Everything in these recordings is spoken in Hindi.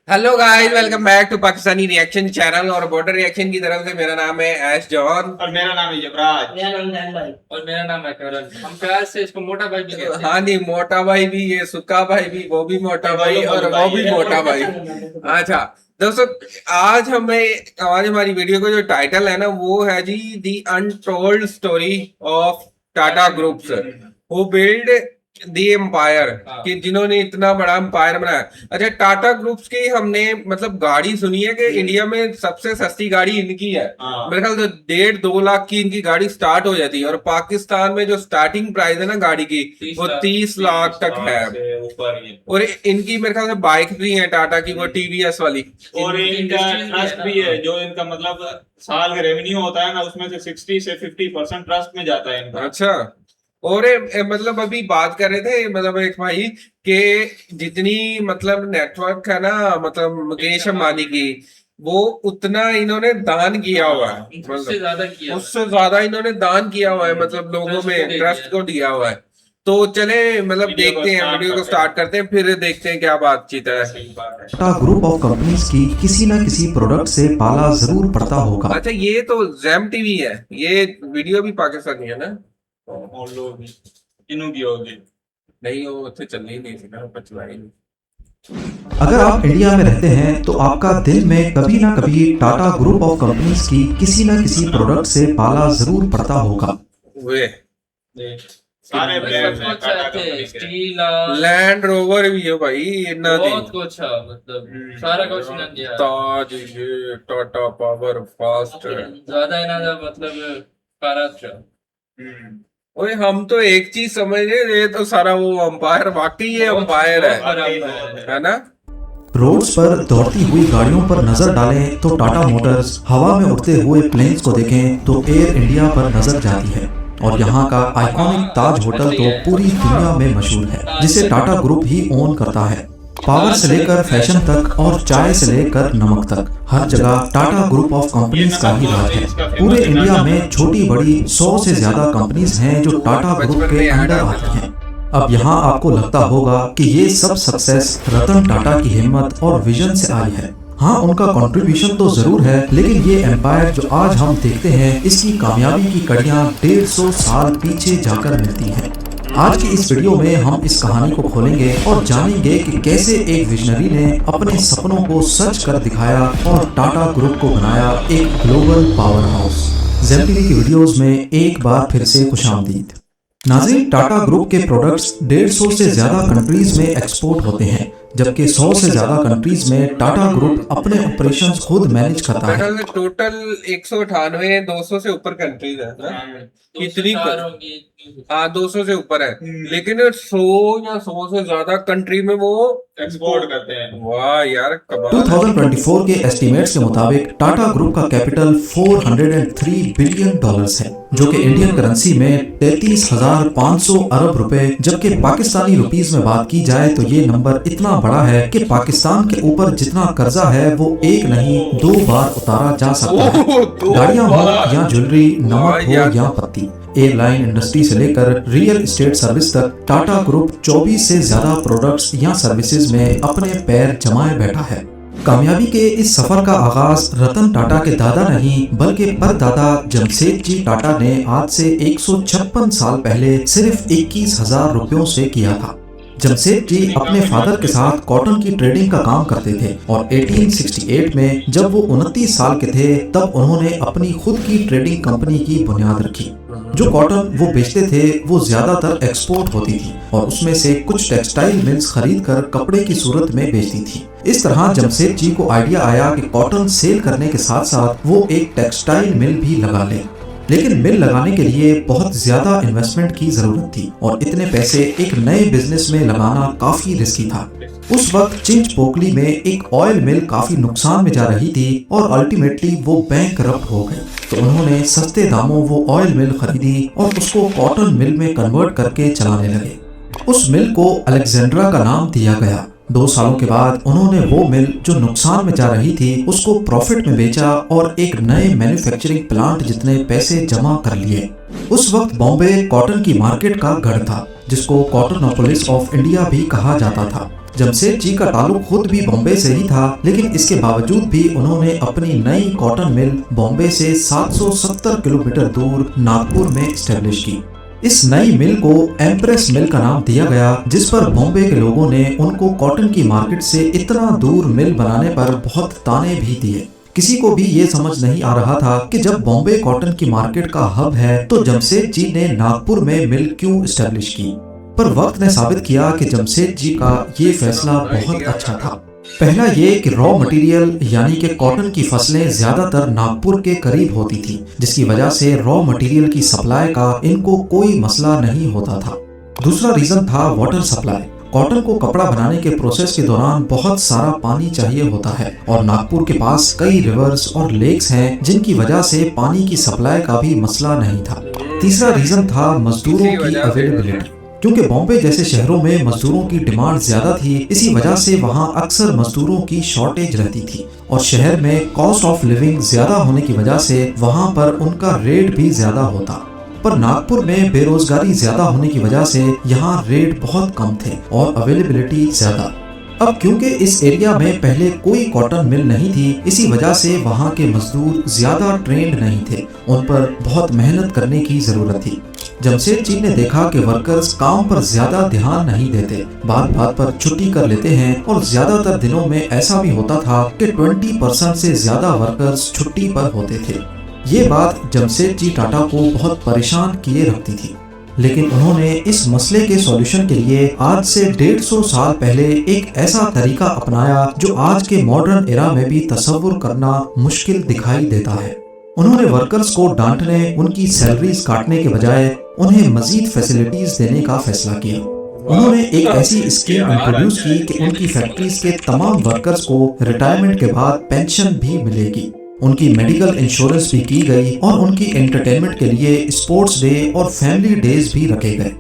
Hello guys, welcome back to Pakistani reaction channel. और बॉर्डर रिएक्शन की तरफ से मेरा नाम है ऐश जॉन। और मेरा नाम है यमराज। मेरा नाम जैन भाई। और मेरा नाम है करण। हम प्यार से इसको मोटा भाई भी कहते हैं। हाँ जी, मोटा भाई भी, ये सुक्का भाई भी, वो भी मोटा भाई और वो भी मोटा भाई। अच्छा दोस्तों, आज हमारी वीडियो का जो टाइटल है ना, वो है जी the untold story of Tata groups who build the empire, कि जिन्होंने इतना बड़ा एम्पायर बनाया। अच्छा, टाटा ग्रुप्स की हमने मतलब गाड़ी सुनी है कि इंडिया में सबसे सस्ती गाड़ी इनकी है। मेरे ख्याल से 1.5-2 लाख की इनकी गाड़ी स्टार्ट हो जाती है, और पाकिस्तान में जो स्टार्टिंग प्राइस है ना गाड़ी की, वो 30 लाख तक है। और इनकी मेरे ख्याल से बाइक भी है टाटा की, वो टीवीएस वाली। और इनका ट्रस्ट भी है, जो इनका मतलब साल का रेवेन्यू होता है ना, उसमें से 60 से 50% ट्रस्ट में जाता है इनका। अच्छा, और मतलब अभी बात कर रहे थे मतलब एक भाई के जितनी मतलब नेटवर्क है ना, मतलब मुकेश अंबानी की, वो उतना इन्होंने दान किया हुआ है। उससे मतलब ज्यादा किया। उससे ज्यादा इन्होंने दान किया हुआ है, मतलब लोगों में ट्रस्ट को दिया हुआ है। तो चले मतलब देखते हैं, वीडियो को स्टार्ट करते हैं, फिर देखते हैं क्या बातचीत है। टाटा ग्रुप ऑफ कंपनीज की किसी न किसी प्रोडक्ट से पाला जरूर पड़ता होगा। अच्छा, ये तो जैम टीवी है, ये वीडियो भी पाकिस्तानी है ना? और लोग इनू की होगी। नहीं, वो उत्थे चलनी नहीं थी ना, ऊपर चलाई नहीं। अगर आप इंडिया में रहते हैं तो आपका दिल में कभी ना कभी टाटा ग्रुप ऑफ कंपनीज की किसी न किसी प्रोडक्ट से पाला जरूर पड़ता होगा। वे सारे ब्रांड्स सब हैं कुछ टाटा आते हैं, कंपनी के। स्टील लैंड रोवर भी है भाई, इतना बहुत कुछ है, मतलब सारा कुछ इन्होंने दिया है। ताज, ये टाटा पावर फास्ट। ज्यादा इन्होंने मतलब कारत है। ओए, हम तो एक चीज समझ रहे, ये तो सारा वो अंपायर, वाकई ये अंपायर है ना? रोड्स पर दौड़ती हुई गाड़ियों पर नजर डालें तो टाटा मोटर्स, हवा में उड़ते हुए प्लेन्स को देखें तो एयर इंडिया पर नजर जाती है, और यहाँ का आइकॉनिक ताज होटल तो पूरी दुनिया में मशहूर है, जिसे टाटा ग्रुप ही ओन करता है। पावर से लेकर फैशन तक और चाय से लेकर नमक तक, हर जगह टाटा ग्रुप ऑफ कंपनीज का ही राज है। पूरे इंडिया में छोटी बड़ी 100 से ज्यादा कंपनीज हैं जो टाटा ग्रुप के अंडर आती हैं। अब यहाँ आपको लगता होगा कि ये सब सक्सेस रतन टाटा की हिम्मत और विजन से आई है। हाँ, उनका कंट्रीब्यूशन तो जरूर है, लेकिन ये एम्पायर जो आज हम देखते हैं, इसकी कामयाबी की कड़ियाँ 150 साल पीछे जाकर मिलती हैं। आज की इस वीडियो में हम इस कहानी को खोलेंगे और जानेंगे कि कैसे एक विजनरी ने अपने सपनों को सच कर दिखाया और टाटा ग्रुप को बनाया एक global power house. Zeme TV की वीडियोस में एक बार फिर से खुशामदीद। नाज़रीन, टाटा ग्रुप के प्रोडक्ट्स 150 से ज्यादा कंट्रीज में एक्सपोर्ट होते हैं, जबकि 100 से ज्यादा कंट्रीज में टाटा ग्रुप अपने ऑपरेशंस खुद मैनेज करता है। टोटल 198 200 से ऊपर कंट्रीज है ना? कितनी हाँ, 200 से ऊपर है, लेकिन 100 या 100 से ज्यादा कंट्री में वो एक्सपोर्ट करते हैं। वाह यार, कमाल। 2024 के एस्टिमेट्स के मुताबिक टाटा ग्रुप का कैपिटल $403 बिलियन है, जो कि इंडियन करेंसी में 33,500 अरब रुपए, जबकि पाकिस्तानी रुपीस में बात की जाए तो ये नंबर इतना बड़ा है कि पाकिस्तान के ऊपर जितना कर्जा है वो एक नहीं 2 बार उतारा जा सकता है। गाड़ियां हो या ज्वेलरी, नमक हो या पत्ती, एयरलाइन इंडस्ट्री से लेकर रियल एस्टेट सर्विस तक, टाटा ग्रुप 24 से ज्यादा प्रोडक्ट्स या सर्विसेज में अपने पैर जमाए बैठा है। कामयाबी के इस सफर का आगाज रतन टाटा के दादा नहीं बल्कि परदादा जमशेदजी टाटा ने आज से 156 साल पहले सिर्फ 21,000 रुपयों से किया था। जमशेद जी अपने फादर के साथ कॉटन की ट्रेडिंग का काम करते थे, और 1868 में जब वो 29 साल के थे तब उन्होंने अपनी खुद की ट्रेडिंग कंपनी की बुनियाद रखी। जो कॉटन वो बेचते थे वो ज्यादातर एक्सपोर्ट होती थी, और उसमें से कुछ टेक्सटाइल मिल्स खरीद कर कपड़े की सूरत में बेचती थी। इस तरह जमशेद जी को आइडिया आया कि कॉटन सेल करने के साथ साथ वो एक टेक्सटाइल मिल भी लगा ले, लेकिन मिल लगाने के लिए बहुत ज्यादा इन्वेस्टमेंट की जरूरत थी, और इतने पैसे एक नए बिजनेस में लगाना काफी रिस्की था। उस वक्त चिंच पोकली में एक ऑयल मिल काफी नुकसान में जा रही थी, और अल्टीमेटली वो बैंकरप्ट हो गई। तो उन्होंने सस्ते दामों वो ऑयल मिल खरीदी और उसको कॉटन मिल में कन्वर्ट करके चलाने लगे। उस मिल को अलेक्जेंड्रा का नाम दिया गया। 2 सालों के बाद उन्होंने वो मिल जो नुकसान में जा रही थी उसको प्रॉफिट में बेचा और एक नए मैन्युफैक्चरिंग प्लांट जितने पैसे जमा कर लिए। उस वक्त बॉम्बे कॉटन की मार्केट का गढ़ था, जिसको कॉटनोपोलिस ऑफ इंडिया भी कहा जाता था। जमशेद जी का ताल्लुक खुद भी बॉम्बे से ही था, लेकिन इसके बावजूद भी उन्होंने अपनी नई कॉटन मिल बॉम्बे से 770 किलोमीटर दूर नागपुर में एस्टेब्लिश की। इस नई मिल को एम्प्रेस मिल का नाम दिया गया, जिस पर बॉम्बे के लोगों ने उनको कॉटन की मार्केट से इतना दूर मिल बनाने पर बहुत ताने भी दिए। किसी को भी ये समझ नहीं आ रहा था कि जब बॉम्बे कॉटन की मार्केट का हब है तो जमशेद जी ने नागपुर में मिल क्यों एस्टेब्लिश की। पर वक्त ने साबित किया कि जमशेद जी का ये फैसला बहुत अच्छा था। पहला ये कि रॉ मटेरियल यानी कि कॉटन की फसलें ज्यादातर नागपुर के करीब होती थी, जिसकी वजह से रॉ मटेरियल की सप्लाई का इनको कोई मसला नहीं होता था। दूसरा रीजन था वाटर सप्लाई। कॉटन को कपड़ा बनाने के प्रोसेस के दौरान बहुत सारा पानी चाहिए होता है और नागपुर के पास कई रिवर्स और लेक्स हैं, जिनकी वजह से पानी की सप्लाई का भी मसला नहीं था। तीसरा रीजन था मजदूरों की अवेलेबिलिटी। क्योंकि बॉम्बे जैसे शहरों में मजदूरों की डिमांड ज्यादा थी, इसी वजह से वहां अक्सर मजदूरों की शॉर्टेज रहती थी और शहर में कॉस्ट ऑफ लिविंग ज्यादा होने की वजह से वहां पर उनका रेट भी ज्यादा होता। पर नागपुर में बेरोजगारी ज्यादा होने की वजह से यहाँ रेट बहुत कम थे और अवेलेबिलिटी ज्यादा। अब क्योंकि इस एरिया में पहले कोई कॉटन मिल नहीं थी, इसी वजह से वहाँ के मजदूर ज्यादा ट्रेंड नहीं थे, उन पर बहुत मेहनत करने की जरूरत थी। जमशेद जी ने देखा कि वर्कर्स काम पर ज्यादा ध्यान नहीं देते, बात बात पर छुट्टी कर लेते हैं और ज्यादातर दिनों में ऐसा भी होता था कि 20% से ज्यादा वर्कर्स छुट्टी पर होते थे। ये बात जमशेद जी टाटा को बहुत परेशान किए रखती थी, लेकिन उन्होंने इस मसले के सॉल्यूशन के लिए आज से 150 साल पहले एक ऐसा तरीका अपनाया जो आज के मॉडर्न एरा में भी तसव्वुर करना मुश्किल दिखाई देता है। उन्होंने वर्कर्स को डांटने, उनकी सैलरीज काटने के बजाय उन्हें मजीद फैसिलिटीज देने का फैसला किया। उन्होंने एक ऐसी स्कीम इंट्रोड्यूस की कि उनकी फैक्ट्रीज के तमाम वर्कर्स को रिटायरमेंट के बाद पेंशन भी मिलेगी। उनकी मेडिकल इंश्योरेंस भी की गई और उनकी एंटरटेनमेंट के लिए स्पोर्ट्स डे और फैमिली डेज भी रखे गए।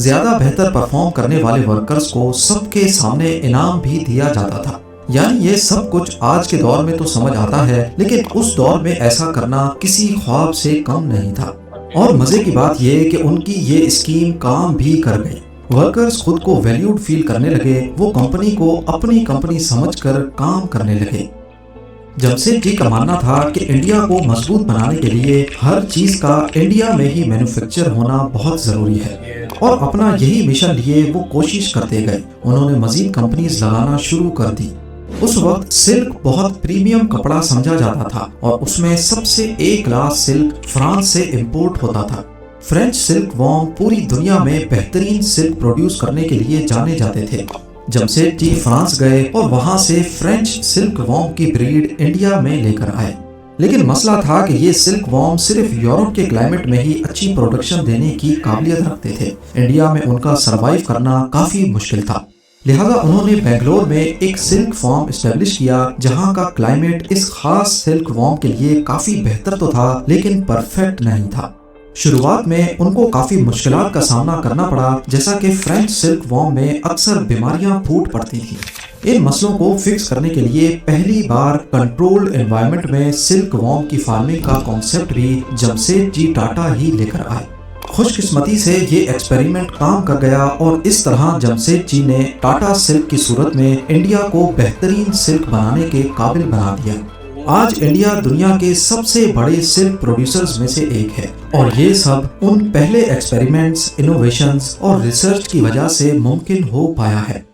ज्यादा बेहतर परफॉर्म करने वाले वर्कर्स को सबके सामने इनाम भी दिया जाता था। यानी ये सब कुछ आज के दौर में तो समझ आता है, लेकिन उस दौर में ऐसा करना किसी ख्वाब से कम नहीं था। और मजे की बात यह कि उनकी ये स्कीम काम भी कर गई। वर्कर्स खुद को वैल्यूड फील करने लगे, वो कंपनी को अपनी कंपनी समझकर काम करने लगे। जमशेद जी का मानना था कि इंडिया को मजबूत बनाने के लिए हर चीज का इंडिया में ही मैन्युफैक्चर होना बहुत जरूरी है और अपना यही मिशन लिए वो कोशिश करते गए। उन्होंने मजीद कंपनीज लगाना शुरू कर दी। उस वक्त सिल्क बहुत प्रीमियम कपड़ा समझा जाता था और उसमें सबसे ए क्लास सिल्क फ्रांस से इंपोर्ट होता था। फ्रेंच सिल्क वॉर्म पूरी दुनिया में बेहतरीन सिल्क प्रोड्यूस करने के लिए जाने जाते थे। जमशेद जी फ्रांस गए और वहां से फ्रेंच सिल्क वॉर्म की ब्रीड इंडिया में लेकर आए, लेकिन मसला था कि ये सिल्क वॉर्म सिर्फ यूरोप के क्लाइमेट में ही अच्छी प्रोडक्शन देने की काबिलियत रखते थे। इंडिया में उनका सरवाइव करना काफी मुश्किल था। लिहाजा उन्होंने बेंगलोर में एक सिल्क फार्म एस्टेब्लिश किया, जहां का क्लाइमेट इस खास सिल्क वॉर्म के लिए काफी बेहतर तो था, लेकिन परफेक्ट नहीं था। शुरुआत में उनको काफी मुश्किलात का सामना करना पड़ा, जैसा कि फ्रेंच सिल्क वॉर्म में अक्सर बीमारियां फूट पड़ती थी। इन मसलों को फिक्स करने के लिए पहली बार कंट्रोल्ड एनवायरनमेंट में सिल्क वॉर्म की फार्मिंग का कॉन्सेप्ट भी जमशेद जी टाटा ही लेकर आए। खुशकिस्मती से ये एक्सपेरिमेंट काम कर गया और इस तरह जमशेद जी ने टाटा सिल्क की सूरत में इंडिया को बेहतरीन सिल्क बनाने के काबिल बना दिया। आज इंडिया दुनिया के सबसे बड़े सिल्क प्रोड्यूसर्स में से एक है और ये सब उन पहले एक्सपेरिमेंट्स, इनोवेशंस और रिसर्च की वजह से मुमकिन हो पाया है।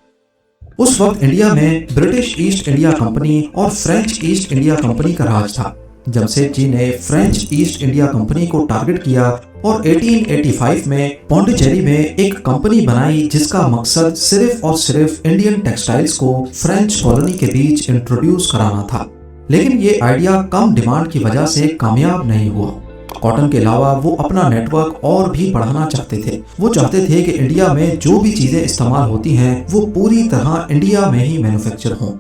उस वक्त इंडिया में ब्रिटिश ईस्ट इंडिया कंपनी और फ्रेंच ईस्ट इंडिया कंपनी का राज था। जमशेद जी ने फ्रेंच ईस्ट इंडिया कंपनी को टारगेट किया और 1885 में पौंडीचेरी में एक कंपनी बनाई, जिसका मकसद सिर्फ और सिर्फ इंडियन टेक्सटाइल्स को फ्रेंच कॉलोनी के बीच इंट्रोड्यूस कराना था। लेकिन ये आइडिया कम डिमांड की वजह से कामयाब नहीं हुआ। कॉटन के अलावा वो अपना नेटवर्क और भी बढ़ाना चाहते थे। वो चाहते थे कि इंडिया में जो भी चीजें इस्तेमाल होती हैं वो पूरी तरह इंडिया में ही मैन्युफैक्चर हों।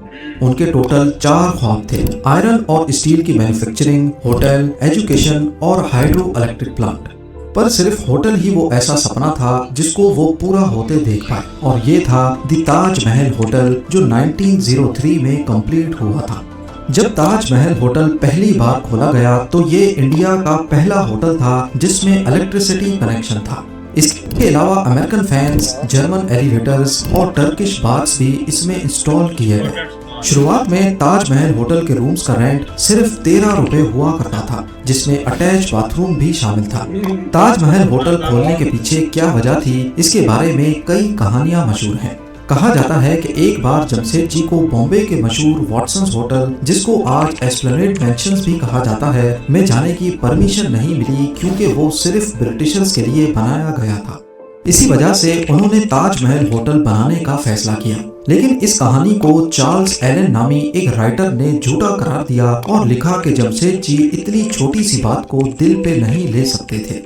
उनके टोटल 4 ख्वाब थे: आयरन और स्टील की मैन्युफैक्चरिंग, होटल, एजुकेशन और हाइड्रो इलेक्ट्रिक प्लांट। पर सिर्फ होटल ही वो ऐसा सपना था जिसको वो पूरा होते देख पाए, और ये था द ताज महल होटल, जो 1903 में कंप्लीट हुआ था। जब ताज महल होटल पहली बार खोला गया तो ये इंडिया का पहला होटल था जिसमें इलेक्ट्रिसिटी कनेक्शन था। इसके अलावा अमेरिकन फैंस, जर्मन एलिवेटर्स और टर्किश बाथ्स भी इसमें इंस्टॉल किए गए। शुरुआत में ताजमहल होटल के रूम्स का रेंट सिर्फ 13 रुपए हुआ करता था, जिसमें अटैच बाथरूम भी शामिल था। ताजमहल होटल खोलने के पीछे क्या वजह थी, इसके बारे में कई कहानियां मशहूर हैं। कहा जाता है कि एक बार जमशेदजी को बॉम्बे के मशहूर वॉटसन्स होटल, जिसको आज एस्प्लेनेड मेंशंस भी कहा जाता है, में जाने की परमिशन नहीं मिली क्योंकि वो सिर्फ ब्रिटिशर्स के लिए बनाया गया था। इसी वजह से उन्होंने ताजमहल होटल बनाने का फैसला किया। लेकिन इस कहानी को चार्ल्स एलन नामी एक राइटर ने झूठा करार दिया और लिखा कि जमशेदजी इतनी छोटी सी बात को दिल पे नहीं ले सकते थे,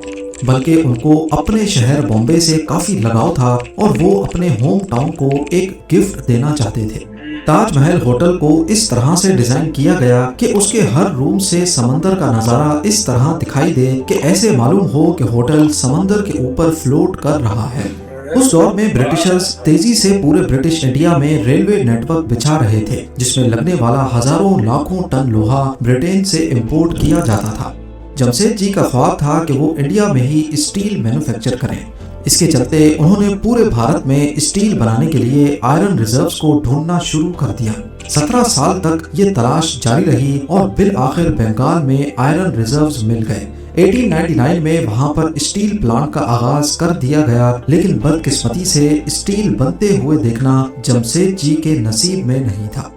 बल्कि उनको अपने शहर बॉम्बे से काफी लगाव था और वो अपने होम टाउन को एक गिफ्ट देना चाहते थे। ताजमहल होटल को इस तरह से डिजाइन किया गया कि उसके हर रूम से समंदर का नजारा इस तरह दिखाई दे कि ऐसे मालूम हो कि होटल समंदर के ऊपर फ्लोट कर रहा है। उस दौर में ब्रिटिशर्स तेजी से पूरे ब्रिटिश इंडिया में रेलवे नेटवर्क बिछा रहे थे, जिसमें लगने वाला हजारों लाखों टन लोहा ब्रिटेन से इंपोर्ट किया जाता था। जमशेदजी का ख्वाब था कि वो इंडिया में ही स्टील मैन्युफैक्चर करें। इसके चलते उन्होंने पूरे भारत में स्टील बनाने के लिए आयरन रिजर्व्स को ढूंढना शुरू कर दिया। 17 साल तक ये तलाश जारी रही और बिल आखिर बंगाल में आयरन रिजर्व्स मिल गए। 1899 में वहां पर स्टील प्लांट का आगाज कर दिया गया, लेकिन बदकिस्मती से स्टील बनते हुए देखना जमशेदजी के नसीब में नहीं था।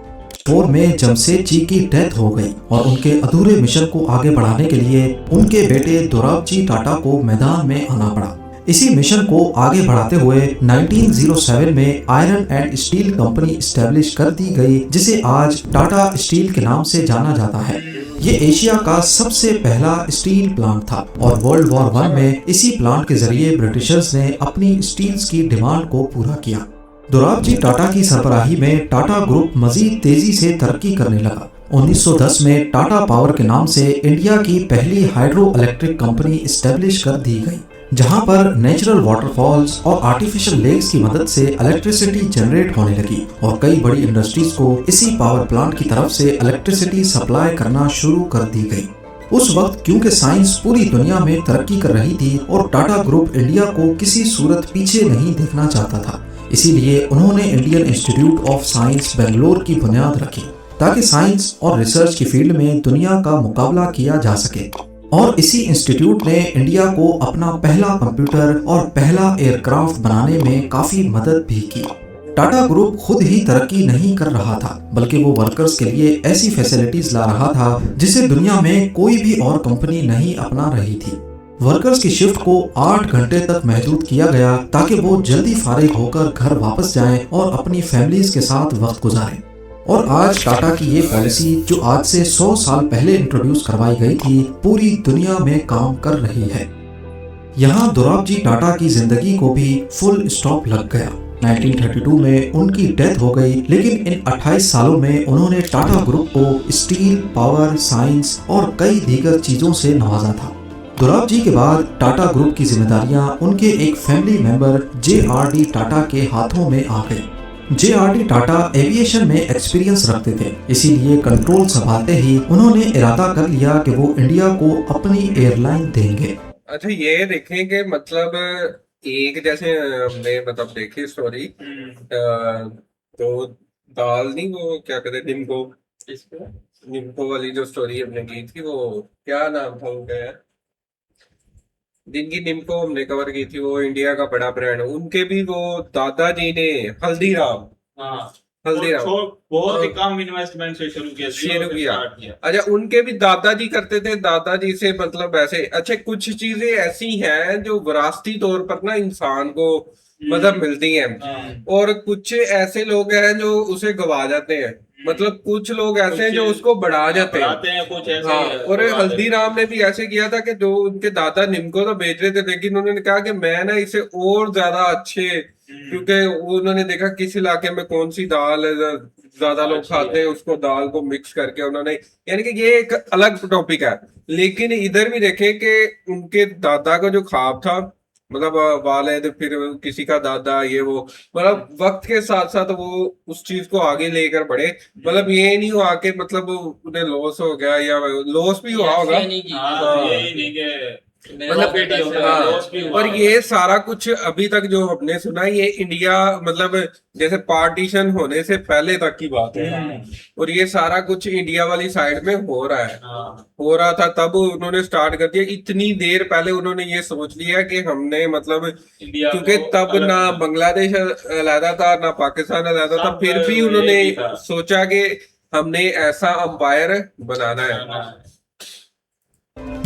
और में जमशेदजी की डेथ हो गई और उनके अधूरे मिशन को आगे बढ़ाने के लिए उनके बेटे दोराबजी टाटा को मैदान में आना पड़ा। इसी मिशन को आगे बढ़ाते हुए 1907 में iron and steel company establish कर दी गई, जिसे आज टाटा स्टील के नाम से जाना जाता है। ये एशिया का सबसे पहला स्टील प्लांट था और वर्ल्ड वॉर 1 में इसी प्लांट के जरिए ब्रिटिशर्स ने अपनी स्टील्स की डिमांड को पूरा किया। दोराबजी टाटा की सरबराही में टाटा ग्रुप मजीद तेजी से तरक्की करने लगा। 1910 में टाटा पावर के नाम से इंडिया की पहली हाइड्रो इलेक्ट्रिक कंपनी एस्टेब्लिश कर दी गई, जहां पर नेचुरल वाटरफॉल्स और आर्टिफिशियल लेक्स की मदद से इलेक्ट्रिसिटी जनरेट होने लगी और कई बड़ी इंडस्ट्रीज को इसी पावर प्लांट की तरफ से इलेक्ट्रिसिटी सप्लाई करना शुरू कर दी गई। उस वक्त क्योंकि साइंस पूरी दुनिया में तरक्की कर रही थी और टाटा ग्रुप इंडिया को किसी सूरत पीछे नहीं देखना चाहता था, इसीलिए उन्होंने Indian institute of science Bangalore की बुनियाद रखी ताकि साइंस और रिसर्च की फील्ड में दुनिया का मुकाबला किया जा सके। और इसी इंस्टीट्यूट ने इंडिया को अपना पहला कंप्यूटर और पहला एयरक्राफ्ट बनाने में काफी मदद भी की। टाटा ग्रुप खुद ही तरक्की नहीं कर रहा था, बल्कि वो वर्कर्स के लिए ऐसी फैसिलिटीज ला रहा था जिसे दुनिया में कोई भी और कंपनी नहीं अपना रही थी। वर्कर्स की शिफ्ट को 8 घंटे तक महदूद किया गया ताकि वो जल्दी फारिग होकर घर वापस जाएं और अपनी फैमिलीज के साथ वक्त गुजारें। और आज टाटा की ये पॉलिसी, जो आज से 100 साल पहले इंट्रोड्यूस करवाई गई थी, पूरी दुनिया में काम कर रही है। यहाँ दोराबजी टाटा की जिंदगी को भी फुल स्टॉप लग गया। 1932 में उनकी डेथ हो गई, लेकिन इन 28 सालों में उन्होंने टाटा ग्रुप को स्टील, पावर, साइंस और कई दीगर चीजों से नवाजा था। दोराबजी के बाद टाटा ग्रुप की जिम्मेदारियां उनके एक फैमिली मेंबर JRD टाटा के हाथों में आ गई। JRD टाटा एविएशन में एक्सपीरियंस रखते थे, इसीलिए कंट्रोल संभालते ही उन्होंने इरादा कर लिया कि वो इंडिया को अपनी एयरलाइन देंगे। अच्छा, ये देखें कि मतलब एक जैसे हमने मतलब देखी स्टोरी, तो दाल नहीं, वो क्या कहते हैं, निम्को वाली जो स्टोरी हमने की थी, वो क्या नाम था उनका यार, जिनकी निम्को हमने कवर की थी, वो इंडिया का बड़ा ब्रांड, उनके भी वो दादाजी ने हल्दीराम, हल्दीराम बहुत ही कम इन्वेस्टमेंट से शुरू किया। अच्छा, उनके भी दादाजी करते थे, दादाजी से मतलब ऐसे। अच्छा, कुछ चीजें ऐसी हैं जो विरासती तौर पर ना इंसान को मतलब मिलती हैं, और कुछ ऐसे लोग हैं जो उसे गवा जाते हैं। मतलब कुछ लोग ऐसे हैं जो उसको बढ़ा जाते हैं कुछ ऐसे। हाँ, और हल्दीराम ने भी ऐसे किया था कि जो उनके दादा निम्को तो बेच रहे थे, लेकिन उन्होंने कहा कि मैं ना इसे और ज्यादा अच्छे, क्योंकि उन्होंने देखा किस इलाके में कौन सी दाल ज्यादा लोग खाते हैं, उसको दाल को मिक्स करके उन्होंने, यानी कि ये एक अलग टॉपिक है। लेकिन इधर भी देखें कि उनके दादा का जो ख्वाब था, मतलब वालिद, फिर किसी का दादा, ये वो, मतलब वक्त के साथ साथ वो उस चीज को आगे लेकर बढ़े। मतलब ये नहीं हुआ कि मतलब उन्हें लॉस हो गया, या लॉस भी हुआ होगा, यही नहीं कि मतलब Profit ही होता है, हाँ, loss भी हुआ और है। ये सारा कुछ अभी तक जो हमने सुना ये इंडिया मतलब जैसे पार्टीशन होने से पहले तक की बात है, और ये सारा कुछ इंडिया वाली साइड में हो रहा है, हाँ, हो रहा था तब उन्होंने स्टार्ट कर दिया। इतनी देर पहले उन्होंने ये सोच लिया कि हमने मतलब इंडिया क्योंकि को तब अलग ना करना। बांग्लादेश अलहदा था ना पाकिस्तान अलहदा था, सब फिर भी एक उन्होंने ही था। सोचा कि हमने ऐसा अंपायर बनाना है।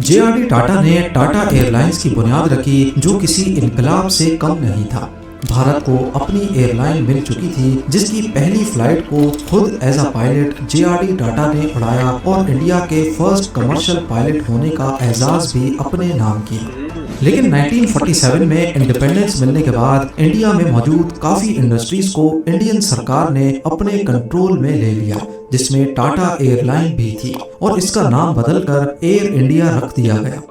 जे.आर.डी. टाटा ने टाटा एयरलाइंस की बुनियाद रखी, जो किसी इनकलाब से कम नहीं था। भारत को अपनी एयरलाइन मिल चुकी थी, जिसकी पहली फ्लाइट को खुद as a pilot JRD. Tata ने उड़ाया और इंडिया के फर्स्ट कमर्शियल पायलट होने का एजाज भी अपने नाम किया। लेकिन 1947 में इंडिपेंडेंस मिलने के बाद इंडिया में मौजूद काफी इंडस्ट्रीज को इंडियन सरकार ने अपने कंट्रोल में ले लिया, जिसमें टाटा एयरलाइन भी थी, और इसका नाम बदलकर एयर इंडिया रख दिया गया।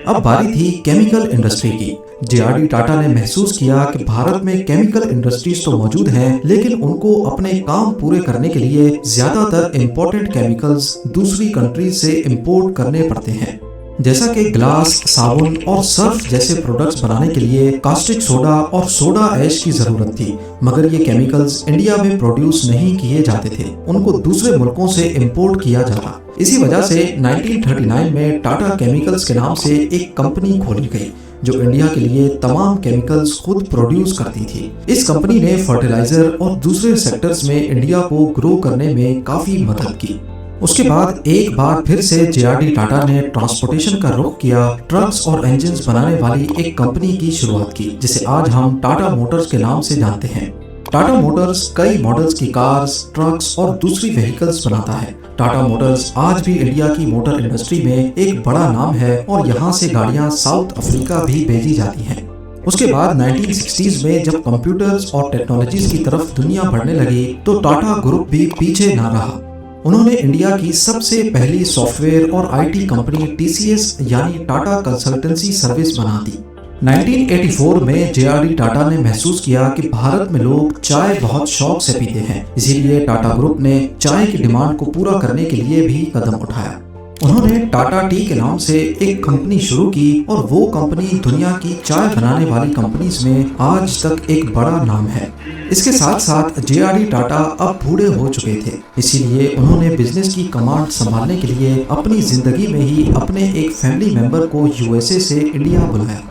अब बारी थी केमिकल इंडस्ट्री की। जे.आर.डी. टाटा ने महसूस किया कि भारत में केमिकल इंडस्ट्रीज तो मौजूद हैं, लेकिन उनको अपने काम पूरे करने के लिए ज्यादातर इंपोर्टेड केमिकल्स दूसरी कंट्रीज से इंपोर्ट करने पड़ते हैं। जैसा कि ग्लास, साबुन और सर्फ जैसे प्रोडक्ट्स बनाने के लिए कास्टिक सोडा और सोडा ऐश की जरूरत थी, मगर ये केमिकल्स इंडिया में प्रोड्यूस नहीं किए जाते थे, उनको दूसरे मुल्कों से इंपोर्ट किया जाता। इसी वजह से 1939 में टाटा केमिकल्स के नाम से एक कंपनी खोली गई, जो इंडिया के लिए तमाम केमिकल्स खुद प्रोड्यूस करती थी। इस कंपनी ने फर्टिलाइजर और दूसरे सेक्टर्स में इंडिया को ग्रो करने में काफी मदद की। उसके बाद एक बार फिर से जे.आर.डी. टाटा ने ट्रांसपोर्टेशन का रुख किया, ट्रक्स और इंजन्स बनाने वाली एक कंपनी की शुरुआत की, जिसे आज हम टाटा मोटर्स के नाम से जानते हैं। टाटा मोटर्स कई मॉडल्स की कार्स, ट्रक्स और दूसरी व्हीकल्स बनाता है। टाटा मोटर्स आज भी इंडिया की मोटर इंडस्ट्री में एक बड़ा नाम है, और यहाँ से गाड़ियाँ साउथ अफ्रीका भी भेजी जाती हैं। उसके बाद 1960s में जब कंप्यूटर्स और टेक्नोलॉजीज की तरफ दुनिया बढ़ने लगी, तो टाटा ग्रुप भी पीछे ना रहा। उन्होंने इंडिया की सबसे पहली सॉफ्टवेयर और आईटी कंपनी टीसीएस यानी टाटा कंसल्टेंसी सर्विस बना दी। 1984 में जे.आर.डी. टाटा ने महसूस किया कि भारत में लोग चाय बहुत शौक से पीते हैं, इसीलिए टाटा ग्रुप ने चाय की डिमांड को पूरा करने के लिए भी कदम उठाया। उन्होंने टाटा टी के नाम से एक कंपनी शुरू की, और वो कंपनी दुनिया की चाय बनाने वाली कंपनीज में आज तक एक बड़ा नाम है। इसके साथ साथ जे.आर.डी. टाटा अब बूढ़े हो चुके थे, इसीलिए उन्होंने बिजनेस की कमांड संभालने के लिए अपनी जिंदगी में ही अपने एक फैमिली मेंबर को यूएसए से इंडिया बुलाया।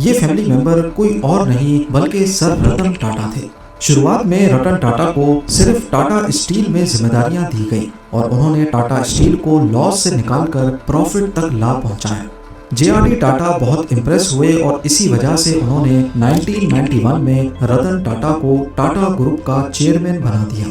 ये फैमिली मेंबर कोई और नहीं बल्कि सर रतन टाटा थे। शुरुआत में रतन टाटा को सिर्फ टाटा स्टील में जिम्मेदारियां दी गई, और उन्होंने टाटा स्टील को लॉस से निकालकर प्रॉफिट तक ला पहुंचाया। जे.आर.डी. टाटा बहुत इम्प्रेस हुए, और इसी वजह से उन्होंने 1991 में रतन टाटा को टाटा ग्रुप का चेयरमैन बना दिया।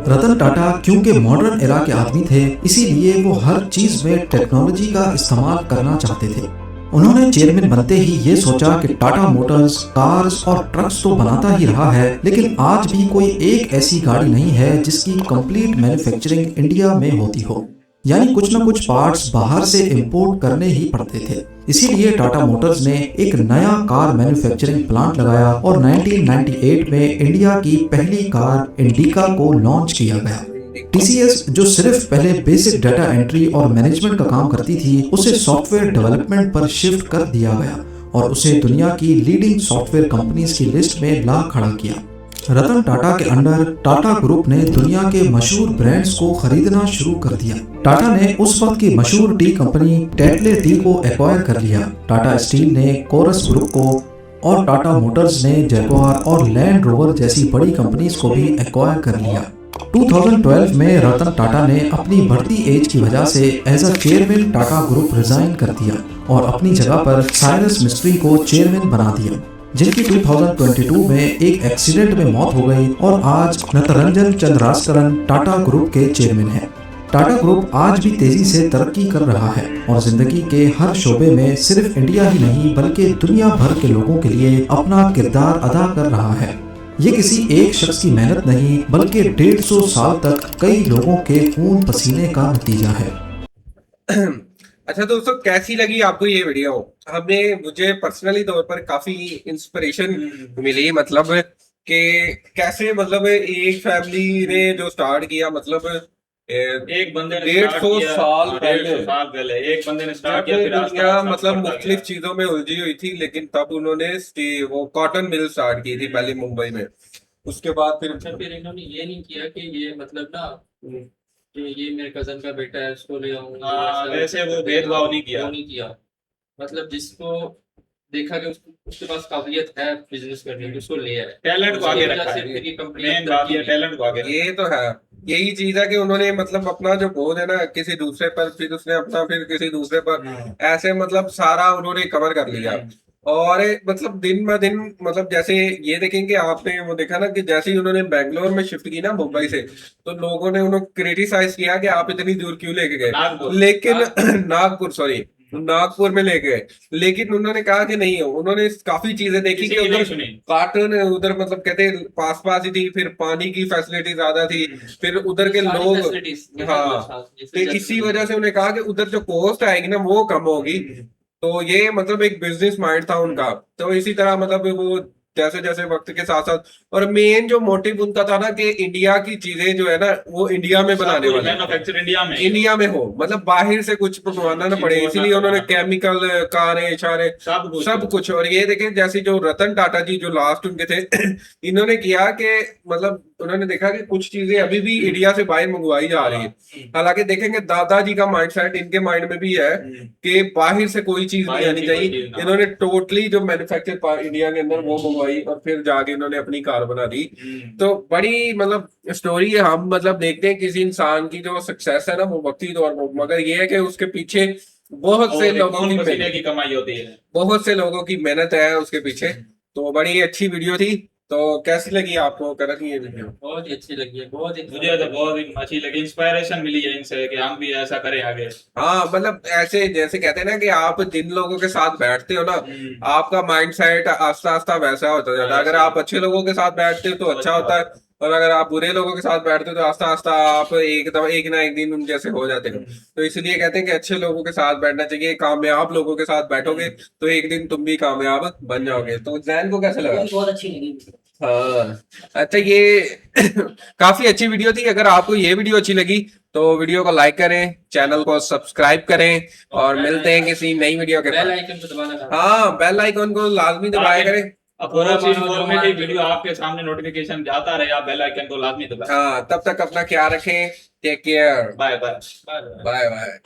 रतन टाटा क्योंकि मॉडर्न एरा के आदमी थे, इसीलिए वो हर चीज में टेक्नोलॉजी का इस्तेमाल करना चाहते थे। उन्होंने चेयरमैन बनते ही ये सोचा कि टाटा मोटर्स कार्स और ट्रक्स तो बनाता ही रहा है, लेकिन आज भी कोई एक ऐसी गाड़ी नहीं है जिसकी कंप्लीट मैन्युफैक्चरिंग इंडिया में होती हो, यानी कुछ न कुछ पार्ट्स बाहर से इंपोर्ट करने ही पड़ते थे। इसीलिए टाटा मोटर्स ने एक नया कार मैन्युफैक्चरिंग प्लांट लगाया, और 1998 में इंडिया की पहली कार इंडिका को लॉन्च किया गया। टीसीएस जो सिर्फ पहले बेसिक डाटा एंट्री और मैनेजमेंट का काम करती थी, उसे सॉफ्टवेयर डेवलपमेंट पर शिफ्ट कर दिया गया, और उसे दुनिया की लीडिंग सॉफ्टवेयर कंपनीज की लिस्ट में ला खड़ा किया। रतन टाटा के अंडर टाटा ग्रुप ने दुनिया के मशहूर ब्रांड्स को खरीदना शुरू कर दिया। टाटा ने उस वक्त की मशहूर टी कंपनी टेटले टी को एक्वायर कर लिया। टाटा स्टील ने कोरस ग्रुप को, और टाटा मोटर्स ने जैगुआर और लैंड रोवर जैसी बड़ी कंपनीज को भी एक्वायर कर लिया। 2012 में रतन टाटा ने अपनी बढ़ती एज की वजह से as a chairman Tata group resign कर दिया, और अपनी जगह पर साइरस मिस्ट्री को चेयरमैन बना दिया, जिनकी 2022 में एक एक्सीडेंट में मौत हो गई, और आज नटरंजन चंद्रास्करन टाटा ग्रुप के चेयरमैन हैं। टाटा ग्रुप आज भी तेजी से तरक्की कर रहा है, और जिंदगी के हर शोबे में सिर्फ इंडिया ही नहीं बल्कि दुनिया भर के लोगों के लिए अपना किरदार अदा कर रहा है। ये किसी एक शख्स की मेहनत नहीं बल्कि 150 साल तक कई लोगों के खून पसीने का नतीजा है। अच्छा दोस्तों, कैसी लगी आपको ये वीडियो? मुझे पर्सनली तौर पर काफी इंस्पिरेशन मिली, मतलब कि कैसे मतलब एक फैमिली ने जो स्टार्ट किया, मतलब एक बंदे ने 150 start किया, साल 150 पहले। साल पहले एक बंदे ने स्टार्ट जब किया, फिर आस्ते दुनिया आस्ते मतलब बढ़ता मुख्तलिफ गया। चीजों में उलझी हुई थी, लेकिन तब उन्होंने वो कॉटन मिल स्टार्ट की थी पहले मुंबई में। उसके बाद फिर अच्छा फिर इन्होंने ये नहीं किया कि ये मतलब ना कि ये मेरे कजन का बेटा है उसको ले आऊं, हाँ, ऐसा वैसे वो करके भेदभाव नहीं किया। वो नहीं किया। मतलब जिसको देखा कि उसके पास काबिलियत है बिजनेस करने की, उसको ले आए। टैलेंट को आगे उसकी वजह रखा से है, फिर ये कंपनी मेन बात ये टैलेंट को आगे रखा ये तो है, यही चीज है कि उन्होंने मतलब अपना जो बोझ है ना किसी दूसरे पर, फिर उसने अपना फिर किसी दूसरे पर, है। ऐसे मतलब सारा उन्होंने कवर कर लिया। और मतलब दिन ब दिन मतलब जैसे ये देखेंगे आपने वो देखा ना कि जैसे ही उन्होंने बैंगलोर में शिफ्ट की ना मुंबई से, तो लोगों ने उन्हें क्रिटिसाइज किया कि आप इतनी दूर क्यों लेके गए, नागपुर। लेकिन नागपुर सॉरी नागपुर में लेके गए। लेकिन उन्होंने कहा कि नहीं, उन्होंने काफी चीजें देखी किसी कि की नहीं उधर सुनी। कार्टून उधर मतलब कहते पास पास ही थी, फिर पानी की फैसिलिटी ज्यादा थी, फिर उधर के सारी लोग, facilities, हाँ, जैसे तो इसी वजह से उन्हें कहा कि उधर जो कॉस्ट आएगी ना वो कम होगी। तो ये मतलब एक बिजनेस माइंड था उनका। तो इसी तरह मतलब वो जैसे जैसे वक्त के साथ साथ, और मेन जो मोटिव उनका था ना कि इंडिया की चीजें जो है ना वो इंडिया में बनाने वाले, मैन्युफैक्चर इंडिया में, इंडिया में हो, मतलब बाहर से कुछ मंगवाना ना पड़े, इसीलिए उन्होंने केमिकल कारें इशारे सब कुछ। और ये देखें जैसे जो रतन टाटा जी जो लास्ट उनके थे इन्होंने किया कि मतलब उन्होंने देखा कि कुछ चीजें अभी भी इंडिया से बाहर मंगवाई जा रही है। हालांकि देखेंगे दादाजी का माइंडसेट इनके माइंड में भी है कि बाहर से कोई चीज नहीं आनी चाहिए। इन्होंने टोटली जो मैन्युफैक्चर इंडिया के अंदर वो मंगवाई और फिर जाके इन्होंने अपनी कार बना दी। तो बड़ी मतलब स्टोरी है। हम मतलब देखते हैं किसी इंसान की जो सक्सेस है ना वो वक्ती तौर पर, मगर ये है कि उसके पीछे बहुत से लोगों की पसीने मेहनत, की कमाई होती है। बहुत से लोगों की मेहनत है उसके पीछे। तो बड़ी अच्छी वीडियो थी। तो कैसी लगी आपको करण ये वीडियो? बहुत ही अच्छी लगी है, बहुत ही मुझे तो बहुत ही अच्छी लगी, इंस्पायरेशन मिली है इनसे कि हम भी ऐसा करें आगे। हाँ मतलब ऐसे जैसे कहते हैं ना कि आप जिन लोगों के साथ बैठते हो ना आपका माइंड सेट आस्ता आस्ता वैसा होता जाता है। अगर आप अच्छे लोगों के साथ बैठते हो तो अच्छा होता है, और अगर आप बुरे लोगों के साथ बैठते हो तो आस्ता आस्ता आप एक ना एक दिन उन जैसे हो जाते हो। तो इसलिए कहते हैं कि अच्छे लोगों के साथ बैठना चाहिए, कामयाब लोगों के साथ बैठोगे तो एक दिन तुम भी कामयाब बन जाओगे। तो जैन को कैसे लगा? बहुत अच्छी लगी। हाँ अच्छा, ये काफी अच्छी वीडियो थी। अगर आपको ये वीडियो अच्छी लगी तो वीडियो को लाइक करें, चैनल को सब्सक्राइब करें, और मिलते हैं किसी नई वीडियो के बेल साथ। आइकन को दबाना था। हाँ बेल आइकन को लाजमी दबाया करें। अब पूरा इंफॉर्मेटिव वीडियो आपके सामने नोटिफिकेशन जाता रहे, आप बेल आइकन को लाजमी दबाएं। हाँ तब तक अपना ख्याल रखें। Take care. Bye bye. Bye bye. Bye bye.